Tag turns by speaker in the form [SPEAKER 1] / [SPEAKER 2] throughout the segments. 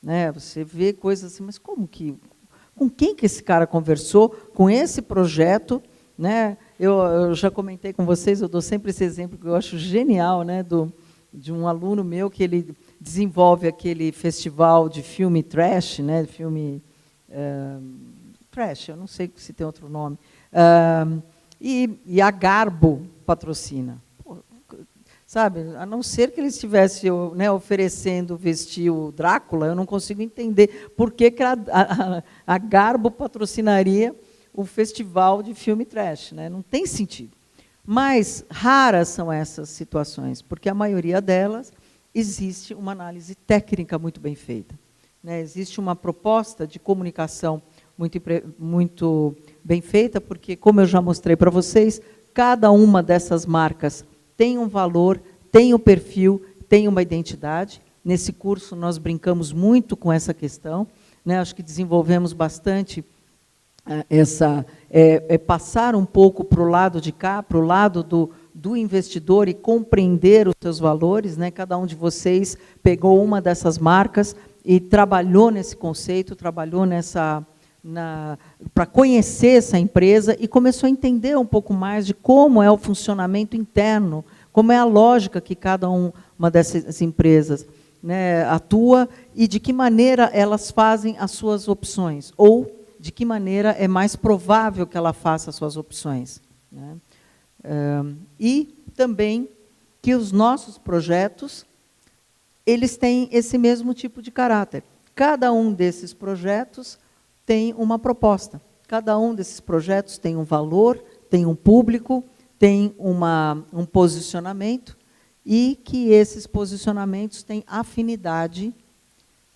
[SPEAKER 1] né? Você vê coisas assim, mas como que... Com quem que esse cara conversou com esse projeto, né? Eu já comentei com vocês, eu dou sempre esse exemplo que eu acho genial, né? De um aluno meu que ele desenvolve aquele festival de filme trash, né? Filme trash, eu não sei se tem outro nome, e a Garbo patrocina. Sabe, a não ser que ele estivesse, né, oferecendo vestir o Drácula, eu não consigo entender por que a Garbo patrocinaria o festival de filme trash, né? Não tem sentido. Mas raras são essas situações, porque a maioria delas existe uma análise técnica muito bem feita, né? Existe uma proposta de comunicação muito bem feita, porque, como eu já mostrei para vocês, cada uma dessas marcas tem um valor, tem um perfil, tem uma identidade. Nesse curso, nós brincamos muito com essa questão, né? Acho que desenvolvemos bastante passar um pouco para o lado de cá, para o lado do investidor e compreender os seus valores, né? Cada um de vocês pegou uma dessas marcas e trabalhou nesse conceito, trabalhou para conhecer essa empresa e começou a entender um pouco mais de como é o funcionamento interno, como é a lógica que cada uma dessas empresas, né, atua e de que maneira elas fazem as suas opções, ou de que maneira é mais provável que ela faça as suas opções, né? E também que os nossos projetos, eles têm esse mesmo tipo de caráter. Cada um desses projetos tem uma proposta. Cada um desses projetos tem um valor, tem um público, tem um posicionamento, e que esses posicionamentos têm afinidade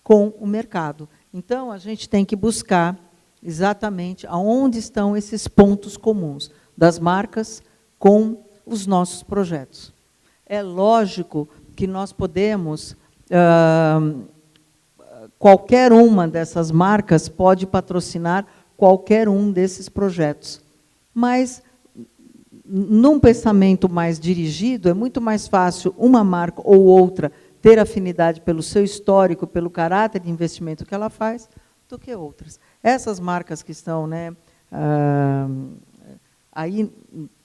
[SPEAKER 1] com o mercado. Então, a gente tem que buscar exatamente aonde estão esses pontos comuns das marcas com os nossos projetos. É lógico que nós podemos... qualquer uma dessas marcas pode patrocinar qualquer um desses projetos. Mas, num pensamento mais dirigido, é muito mais fácil uma marca ou outra ter afinidade pelo seu histórico, pelo caráter de investimento que ela faz, do que outras. Essas marcas que estão, né, aí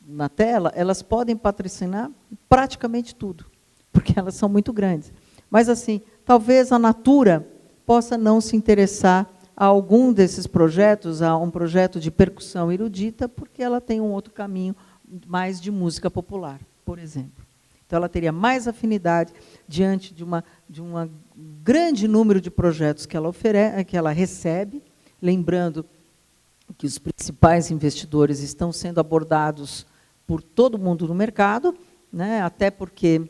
[SPEAKER 1] na tela, elas podem patrocinar praticamente tudo, porque elas são muito grandes. Mas, assim, talvez a Natura possa não se interessar a algum desses projetos, a um projeto de percussão erudita, porque ela tem um outro caminho mais de música popular, por exemplo. Então, ela teria mais afinidade diante de um grande número de projetos que ela recebe, lembrando que os principais investidores estão sendo abordados por todo mundo no mercado, né? Até porque,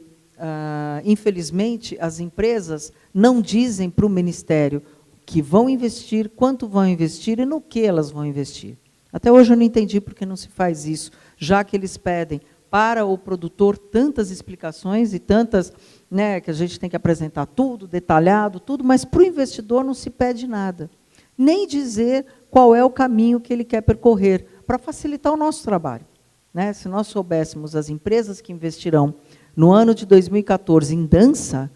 [SPEAKER 1] infelizmente, as empresas não dizem para o Ministério que vão investir, quanto vão investir e no que elas vão investir. Até hoje eu não entendi por que não se faz isso, já que eles pedem para o produtor tantas explicações e tantas, né, que a gente tem que apresentar tudo, detalhado, tudo, mas para o investidor não se pede nada. Nem dizer qual é o caminho que ele quer percorrer, para facilitar o nosso trabalho, né? Se nós soubéssemos as empresas que investirão no ano de 2014 em dança,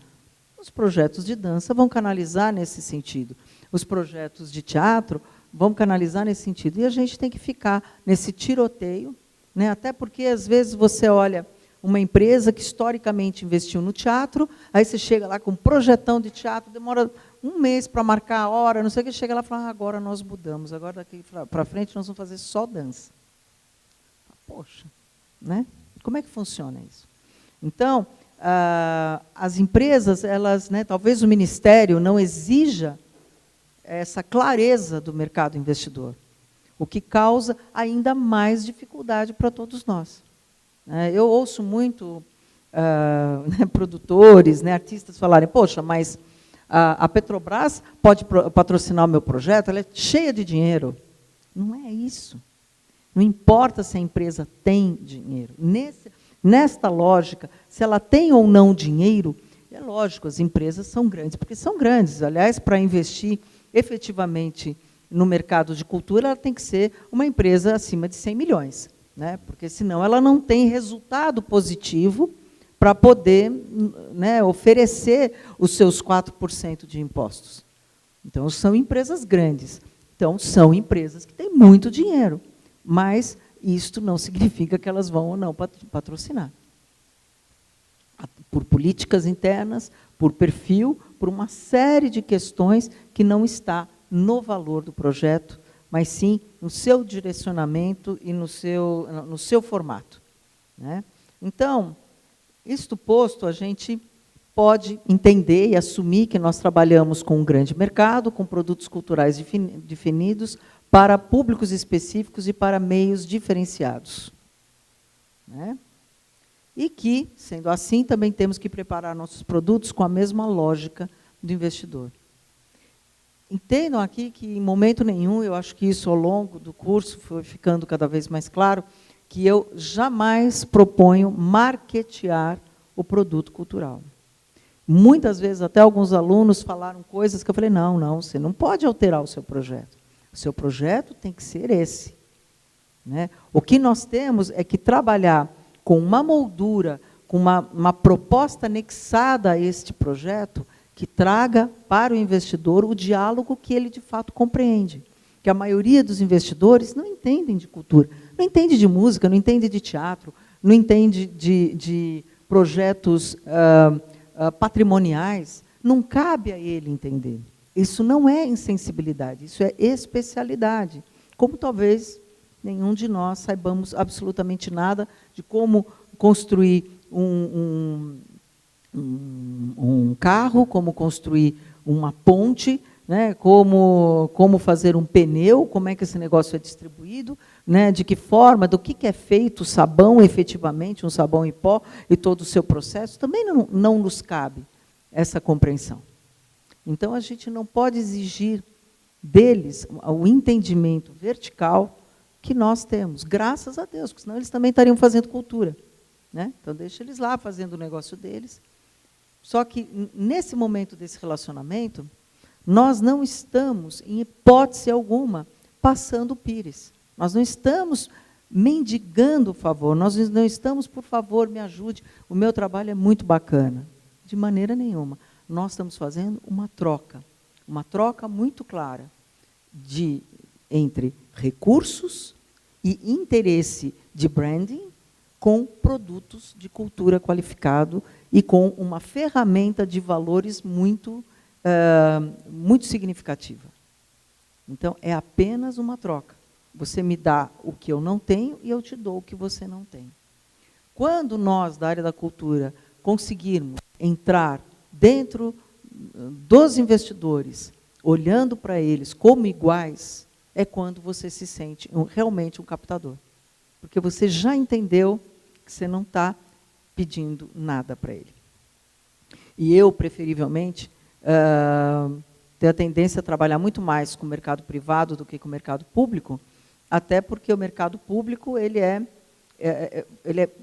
[SPEAKER 1] os projetos de dança vão canalizar nesse sentido. Os projetos de teatro vão canalizar nesse sentido. E a gente tem que ficar nesse tiroteio, né? Até porque, às vezes, você olha uma empresa que historicamente investiu no teatro, aí você chega lá com um projetão de teatro, demora um mês para marcar a hora, não sei o que, chega lá e fala, agora nós mudamos, agora daqui para frente nós vamos fazer só dança. Poxa, né? Como é que funciona isso? Então, as empresas, elas, né, talvez o Ministério não exija essa clareza do mercado investidor, o que causa ainda mais dificuldade para todos nós. Eu ouço muito né, produtores, né, artistas falarem, poxa, mas a Petrobras pode patrocinar o meu projeto, ela é cheia de dinheiro. Não é isso. Não importa se a empresa tem dinheiro. Nesta lógica, se ela tem ou não dinheiro, é lógico, as empresas são grandes, porque são grandes. Aliás, para investir efetivamente no mercado de cultura, ela tem que ser uma empresa acima de 100 milhões, né? Porque senão ela não tem resultado positivo para poder, né, oferecer os seus 4% de impostos. Então, são empresas grandes. Então, são empresas que têm muito dinheiro, mas isto não significa que elas vão ou não patrocinar. Por políticas internas, por perfil, por uma série de questões que não está no valor do projeto, mas sim no seu direcionamento e no seu formato, né? Então, isto posto, a gente pode entender e assumir que nós trabalhamos com um grande mercado, com produtos culturais definidos para públicos específicos e para meios diferenciados, né? E que, sendo assim, também temos que preparar nossos produtos com a mesma lógica do investidor. Entendam aqui que, em momento nenhum, eu acho que isso, ao longo do curso, foi ficando cada vez mais claro, que eu jamais proponho marketear o produto cultural. Muitas vezes, até alguns alunos falaram coisas que eu falei, não, você não pode alterar o seu projeto. O seu projeto tem que ser esse, né? O que nós temos é que trabalhar com uma moldura, com uma proposta anexada a este projeto, que traga para o investidor o diálogo que ele, de fato, compreende. Que a maioria dos investidores não entendem de cultura, não entende de música, não entende de teatro, não entende de projetos patrimoniais, não cabe a ele entender. Isso não é insensibilidade, isso é especialidade. Como talvez nenhum de nós saibamos absolutamente nada de como construir um carro, como construir uma ponte, né, como fazer um pneu, como é que esse negócio é distribuído, né, de que forma, do que é feito o sabão efetivamente, um sabão em pó e todo o seu processo, também não nos cabe essa compreensão. Então, a gente não pode exigir deles o entendimento vertical que nós temos, graças a Deus, porque senão eles também estariam fazendo cultura, né? Então, deixa eles lá fazendo o negócio deles. Só que, nesse momento desse relacionamento, nós não estamos, em hipótese alguma, passando o pires. Nós não estamos mendigando o favor, nós não estamos, por favor, me ajude, o meu trabalho é muito bacana. De maneira nenhuma. Nós estamos fazendo uma troca muito clara entre recursos e interesse de branding com produtos de cultura qualificado e com uma ferramenta de valores muito significativa. Então, é apenas uma troca. Você me dá o que eu não tenho e eu te dou o que você não tem. Quando nós, da área da cultura, conseguirmos entrar dentro dos investidores, olhando para eles como iguais, é quando você se sente realmente um captador. Porque você já entendeu que você não está pedindo nada para ele. E eu, preferivelmente, tenho a tendência a trabalhar muito mais com o mercado privado do que com o mercado público, até porque o mercado público ele é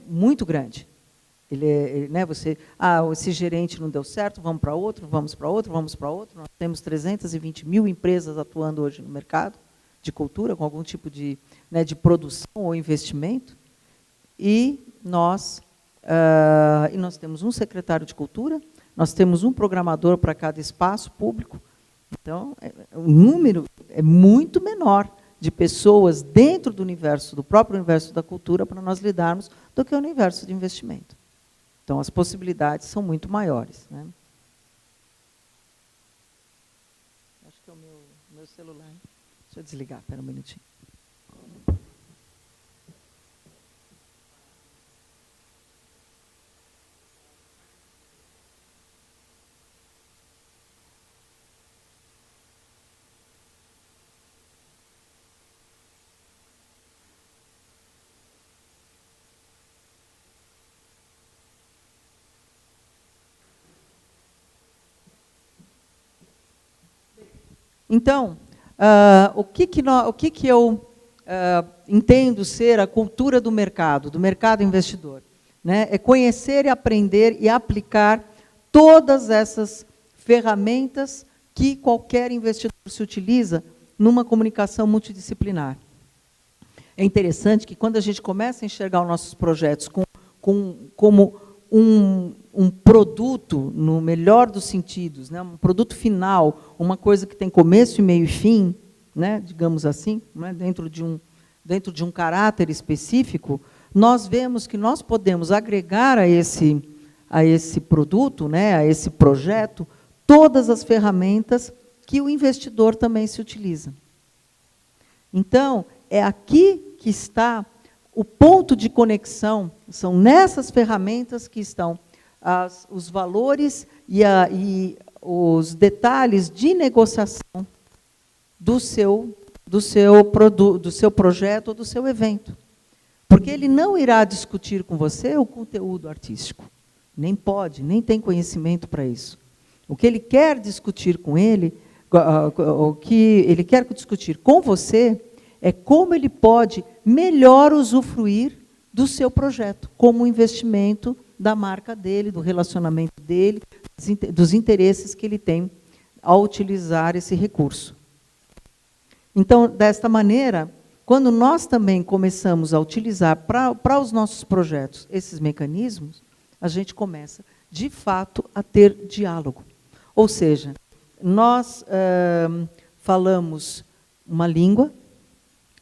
[SPEAKER 1] muito grande. Esse gerente não deu certo, vamos para outro, vamos para outro, vamos para outro. Nós temos 320 mil empresas atuando hoje no mercado de cultura, com algum tipo de produção ou investimento. E nós temos um secretário de cultura, nós temos um programador para cada espaço público. Então, o número é muito menor de pessoas dentro do próprio universo da cultura para nós lidarmos do que o universo de investimento. Então, as possibilidades são muito maiores, né? Acho que é o meu celular. Deixa eu desligar, espera um minutinho. Então, o que eu entendo ser a cultura do mercado investidor, né? É conhecer, aprender e aplicar todas essas ferramentas que qualquer investidor se utiliza numa comunicação multidisciplinar. É interessante que, quando a gente começa a enxergar os nossos projetos como um produto, no melhor dos sentidos, né, um produto final, uma coisa que tem começo, meio e fim, né, digamos assim, né, dentro de um caráter específico, nós vemos que nós podemos agregar a esse produto, né, a esse projeto, todas as ferramentas que o investidor também se utiliza. Então, é aqui que está o ponto de conexão, são nessas ferramentas que estão os valores e os detalhes de negociação do seu projeto ou do seu evento. Porque ele não irá discutir com você o conteúdo artístico. Nem pode, nem tem conhecimento para isso. O que ele quer discutir com o que ele quer discutir com você é como ele pode melhor usufruir do seu projeto, como um investimento da marca dele, do relacionamento dele, dos interesses que ele tem ao utilizar esse recurso. Então, desta maneira, quando nós também começamos a utilizar para os nossos projetos esses mecanismos, a gente começa, de fato, a ter diálogo. Ou seja, nós falamos uma língua,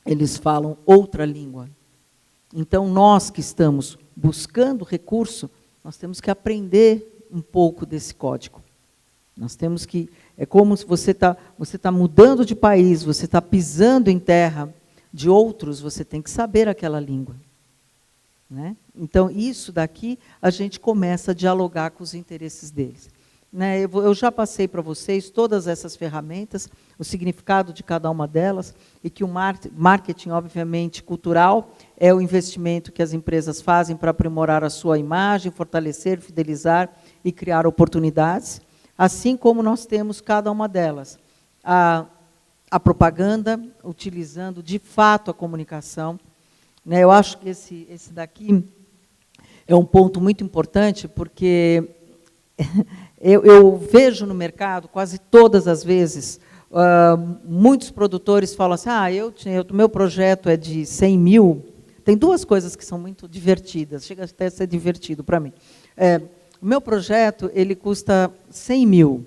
[SPEAKER 1] eles falam outra língua. Então, nós que estamos buscando recurso, nós temos que aprender um pouco desse código. Nós temos que... É como se você tá mudando de país, você está pisando em terra de outros, você tem que saber aquela língua. Né? Então, isso daqui, a gente começa a dialogar com os interesses deles. Né? Eu já passei para vocês todas essas ferramentas, o significado de cada uma delas, e que o marketing, obviamente, cultural, é o investimento que as empresas fazem para aprimorar a sua imagem, fortalecer, fidelizar e criar oportunidades, assim como nós temos cada uma delas. A propaganda, utilizando, de fato, a comunicação. Né? Eu acho que esse daqui é um ponto muito importante, porque... Eu vejo no mercado, quase todas as vezes, muitos produtores falam assim, o meu projeto é de 100 mil. Tem duas coisas que são muito divertidas, chega até a ser divertido para mim. O meu projeto, ele custa 100 mil.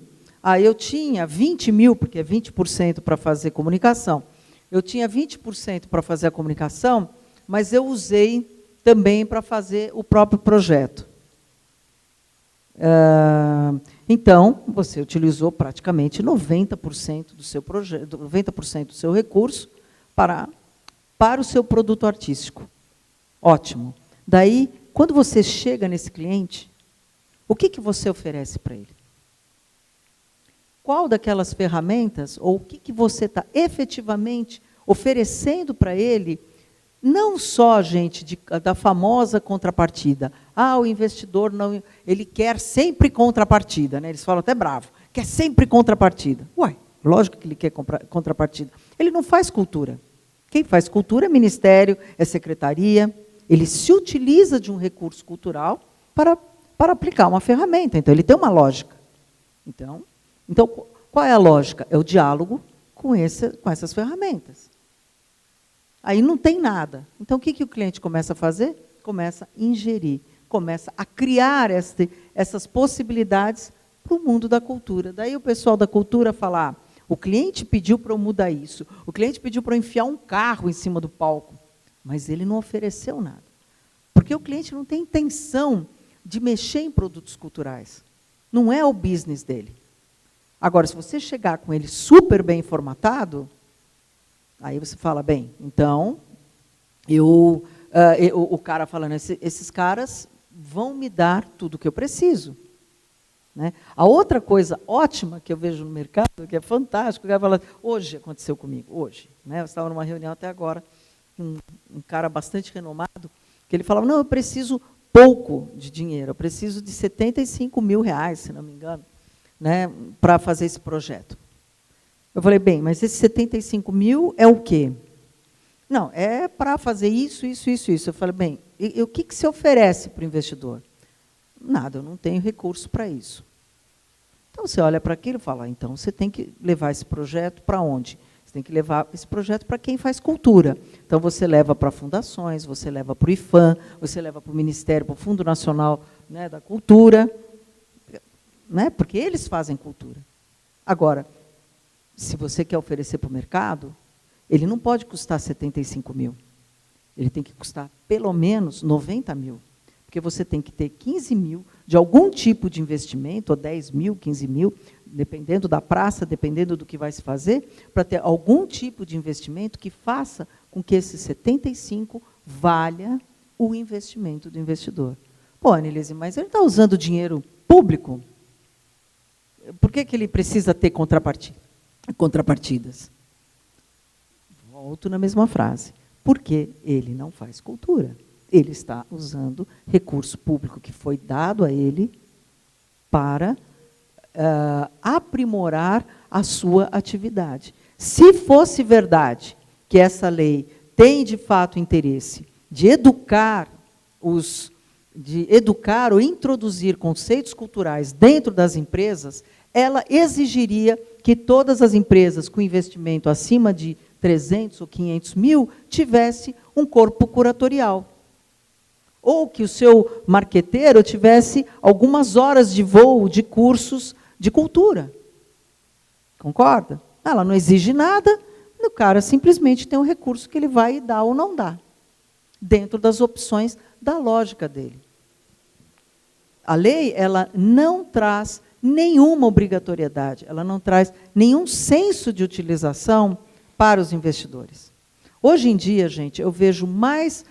[SPEAKER 1] Eu tinha 20 mil, porque é 20% para fazer comunicação. Eu tinha 20% para fazer a comunicação, mas eu usei também para fazer o próprio projeto. Então, você utilizou praticamente 90% do seu projeto, 90% do seu recurso para o seu produto artístico. Ótimo. Daí, quando você chega nesse cliente, o que você oferece para ele? Qual daquelas ferramentas, ou o que você está efetivamente oferecendo para ele, não só, gente, da famosa contrapartida. O investidor não, ele quer sempre contrapartida, né? Eles falam até bravo, quer sempre contrapartida. Lógico que ele quer contrapartida. Ele não faz cultura. Quem faz cultura é ministério, é secretaria. Ele se utiliza de um recurso cultural para aplicar uma ferramenta. Então, ele tem uma lógica. Então, qual é a lógica? É o diálogo com essas ferramentas. Aí não tem nada. Então, o que o cliente começa a fazer? Começa a ingerir, começa a criar essas possibilidades para o mundo da cultura. Daí o pessoal da cultura fala, o cliente pediu para eu mudar isso, o cliente pediu para eu enfiar um carro em cima do palco, mas ele não ofereceu nada. Porque o cliente não tem intenção de mexer em produtos culturais. Não é o business dele. Agora, se você chegar com ele super bem formatado, aí você fala, bem, então, o cara falando, esses caras vão me dar tudo o que eu preciso. Né? A outra coisa ótima que eu vejo no mercado, que é fantástico, o cara fala, hoje aconteceu comigo, hoje. Né? Eu estava numa reunião até agora, um cara bastante renomado, que ele falava, não, eu preciso pouco de dinheiro, eu preciso de 75 mil reais, se não me engano, né, para fazer esse projeto. Eu falei, bem, mas esse 75 mil é o quê? Não, é para fazer isso. Eu falei, bem, e o que se oferece para o investidor? Nada, eu não tenho recurso para isso. Então, você olha para aquilo e fala, então, você tem que levar esse projeto para onde? Você tem que levar esse projeto para quem faz cultura. Então, você leva para fundações, você leva para o IFAM, você leva para o Ministério, para o Fundo Nacional né, da cultura, né, porque eles fazem cultura. Agora, se você quer oferecer para o mercado, ele não pode custar 75 mil. Ele tem que custar pelo menos 90 mil. Porque você tem que ter 15 mil de algum tipo de investimento, ou 10 mil, 15 mil, dependendo da praça, dependendo do que vai se fazer, para ter algum tipo de investimento que faça com que esses 75 valha o investimento do investidor. Pô, Anelise, mas ele está usando dinheiro público? Por que ele precisa ter contrapartidas? Volto na mesma frase. Porque ele não faz cultura. Ele está usando recurso público que foi dado a ele para aprimorar a sua atividade. Se fosse verdade que essa lei tem, de fato, interesse de educar ou introduzir conceitos culturais dentro das empresas, ela exigiria que todas as empresas com investimento acima de 300 ou 500 mil tivesse um corpo curatorial. Ou que o seu marqueteiro tivesse algumas horas de voo, de cursos de cultura. Concorda? Ela não exige nada, o cara simplesmente tem um recurso que ele vai dar ou não dá, dentro das opções da lógica dele. A lei, ela não traz nenhuma obrigatoriedade, ela não traz nenhum senso de utilização para os investidores. Hoje em dia, gente, eu vejo mais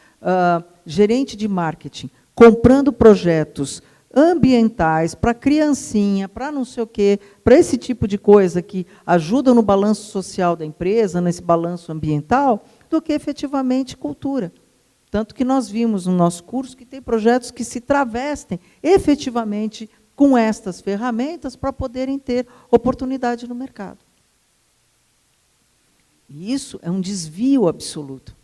[SPEAKER 1] gerente de marketing comprando projetos ambientais para criancinha, para não sei o quê, para esse tipo de coisa que ajuda no balanço social da empresa, nesse balanço ambiental, do que efetivamente cultura. Tanto que nós vimos no nosso curso que tem projetos que se travestem efetivamente com estas ferramentas para poderem ter oportunidade no mercado. E isso é um desvio absoluto.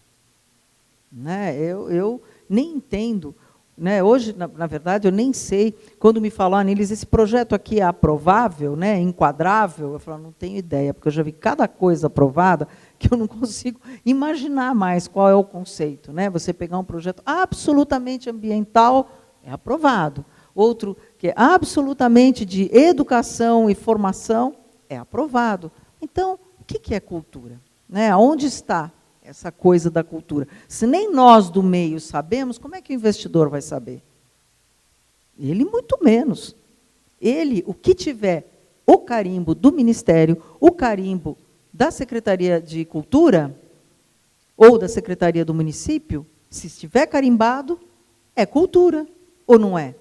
[SPEAKER 1] Né? Eu nem entendo. Né? Hoje, na verdade, eu nem sei, quando me falam, Anelise, esse projeto aqui é aprovável, né? Enquadrável, eu falo, não tenho ideia, porque eu já vi cada coisa aprovada que eu não consigo imaginar mais qual é o conceito. Né? Você pegar um projeto absolutamente ambiental, é aprovado. Outro que é absolutamente de educação e formação, é aprovado. Então, o que é cultura? Né? Onde está essa coisa da cultura? Se nem nós do meio sabemos, como é que o investidor vai saber? Ele muito menos. Ele, o que tiver o carimbo do Ministério, o carimbo da Secretaria de Cultura, ou da Secretaria do Município, se estiver carimbado, é cultura, ou não é?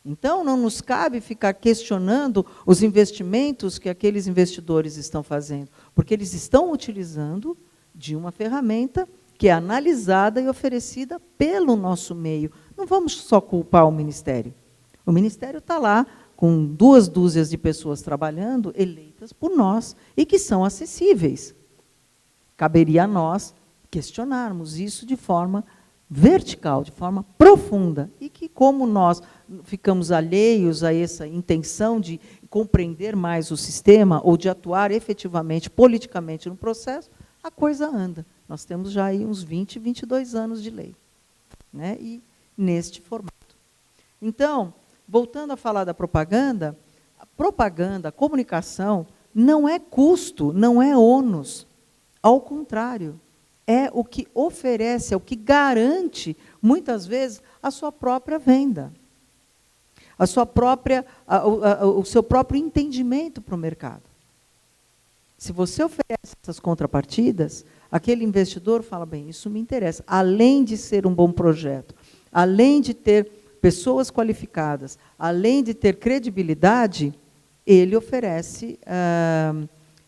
[SPEAKER 1] Então, não nos cabe ficar questionando os investimentos que aqueles investidores estão fazendo, porque eles estão utilizando de uma ferramenta que é analisada e oferecida pelo nosso meio. Não vamos só culpar o Ministério. O Ministério está lá com 2 dúzias de pessoas trabalhando, eleitas por nós, e que são acessíveis. Caberia a nós questionarmos isso de forma vertical, de forma profunda, e que, como nós ficamos alheios a essa intenção de compreender mais o sistema, ou de atuar efetivamente, politicamente no processo, a coisa anda. Nós temos já aí uns 20, 22 anos de lei, né? E neste formato. Então, voltando a falar da propaganda, a comunicação, não é custo, não é ônus. Ao contrário, é o que oferece, é o que garante, muitas vezes, a sua própria venda. A sua própria, o seu próprio entendimento para o mercado. Se você oferece essas contrapartidas, aquele investidor fala, bem, isso me interessa. Além de ser um bom projeto, além de ter pessoas qualificadas, além de ter credibilidade, ele oferece,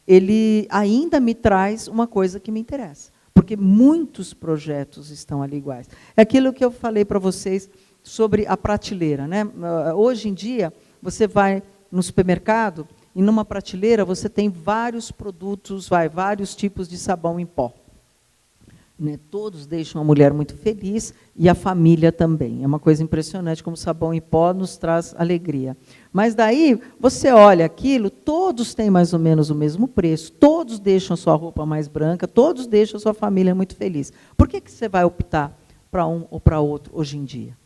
[SPEAKER 1] ele ainda me traz uma coisa que me interessa. Porque muitos projetos estão ali iguais. É aquilo que eu falei para vocês sobre a prateleira. Né? Hoje em dia, você vai no supermercado e numa prateleira você tem vários produtos, vários tipos de sabão em pó. Né? Todos deixam a mulher muito feliz e a família também. É uma coisa impressionante como o sabão em pó nos traz alegria. Mas daí, você olha aquilo, todos têm mais ou menos o mesmo preço, todos deixam a sua roupa mais branca, todos deixam a sua família muito feliz. Por que você vai optar para um ou para outro hoje em dia?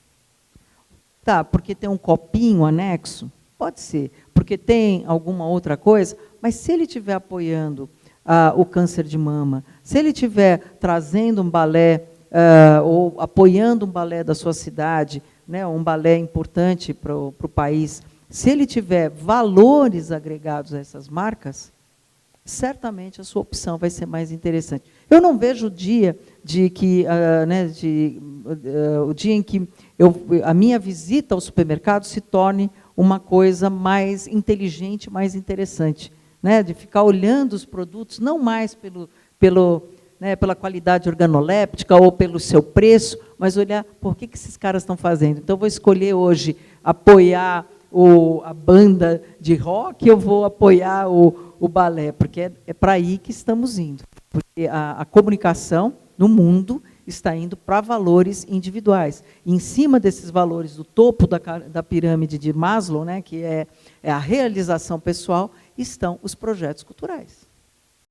[SPEAKER 1] Tá, porque tem um copinho anexo? Pode ser. Porque tem alguma outra coisa? Mas se ele estiver apoiando o câncer de mama, se ele estiver trazendo um balé, ou apoiando um balé da sua cidade, né, um balé importante para o país, se ele tiver valores agregados a essas marcas, certamente a sua opção vai ser mais interessante. Eu não vejo o dia de que, o dia em que a minha visita ao supermercado se torne uma coisa mais inteligente, mais interessante, né, de ficar olhando os produtos, não mais pela qualidade organoléptica ou pelo seu preço, mas olhar por que esses caras estão fazendo. Então, vou escolher hoje apoiar a banda de rock, eu vou apoiar o balé, porque é para aí que estamos indo. Porque a comunicação no mundo está indo para valores individuais. E, em cima desses valores, do topo da pirâmide de Maslow, né, que é a realização pessoal, estão os projetos culturais.